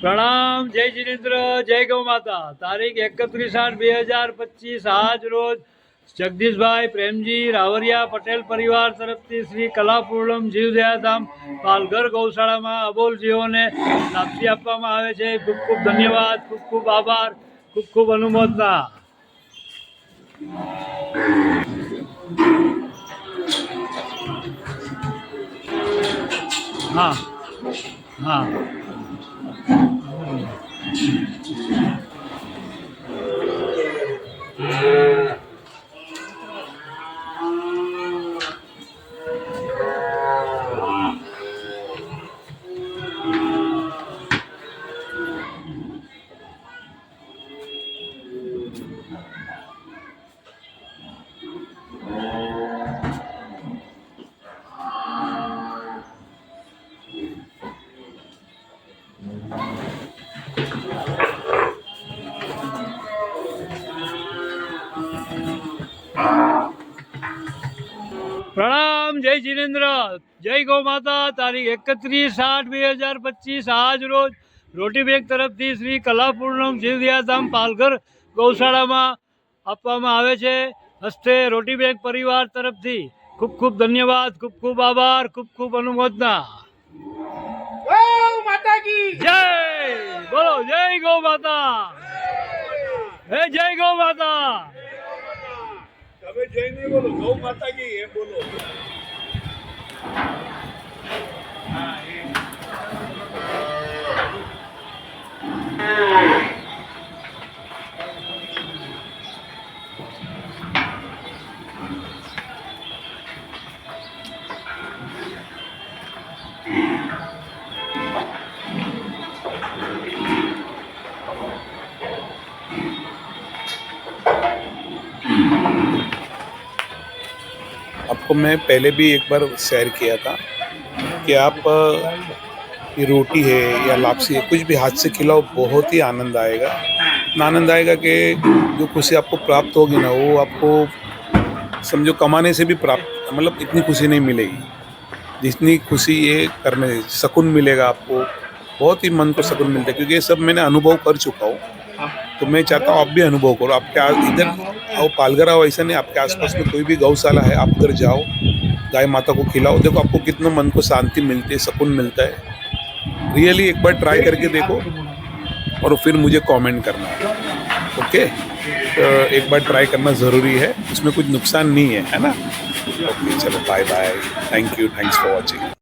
પ્રણામ, જય જિનેન્દ્ર, જય ગૌ માતા। તારીખ 31/8/2025 આજ રોજ જગદીશભાઈ પ્રેમજી રાવરિયા પટેલ પરિવાર તરફથી શ્રી કલાપૂર્ણમ જીવદયાધામ પાલઘર ગૌશાળામાં અબોલ જીવોને લાપસી આપવામાં આવે છે। ખૂબ ખૂબ ધન્યવાદ, ખૂબ ખૂબ આભાર, ખૂબ ખૂબ અનુમોદના। હા હા પ્રણામ, જય જિનેન્દ્ર, જય ગૌ માતા। તારીખ 31/8/2025 આજ રોજ રોટી બેંક તરફથી શ્રી કલાપૂર્ણમ જીવદયાધામ પાલઘર ગૌશાળામાં આપવામાં આવે છે। હસ્તે રોટી બેંક પરિવાર તરફથી ખૂબ ખૂબ ધન્યવાદ, ખૂબ ખૂબ આભાર, ખૂબ ખૂબ અનુમોદના। ગૌ માતા કી જય બોલો, જય ગૌ માતા, હે જય ગૌ માતા। તમે જય નહીં બોલો, ગૌ માતા કી એમ બોલો। आपको मैं पहले भी एक बार शेयर किया था कि आप ये रोटी है या लापसी है, कुछ भी हाथ से खिलाओ, बहुत ही आनंद आएगा। इतना आनंद आएगा कि जो खुशी आपको प्राप्त होगी ना, वो आपको समझो कमाने से भी प्राप्त, मतलब इतनी खुशी नहीं मिलेगी जितनी खुशी ये करने से सुकून मिलेगा आपको। बहुत ही मन को सुकून मिलता है, क्योंकि ये सब मैंने अनुभव कर चुका हूँ। तो मैं चाहता हूँ आप भी अनुभव करो। आपके इधर आओ, पालघर आओ, ऐसा नहीं, आपके आसपास में कोई भी गौशाला है, आप उधर जाओ, गाय माता को खिलाओ, देखो आपको कितना मन को शांति मिलती है, सुकून मिलता है। रियली एक बार ट्राई करके देखो और फिर मुझे कमेंट करना है, ओके। तो एक बार ट्राई करना ज़रूरी है, उसमें कुछ नुकसान नहीं है, है ना। ओके, चलो bye bye, thank you, thanks for watching.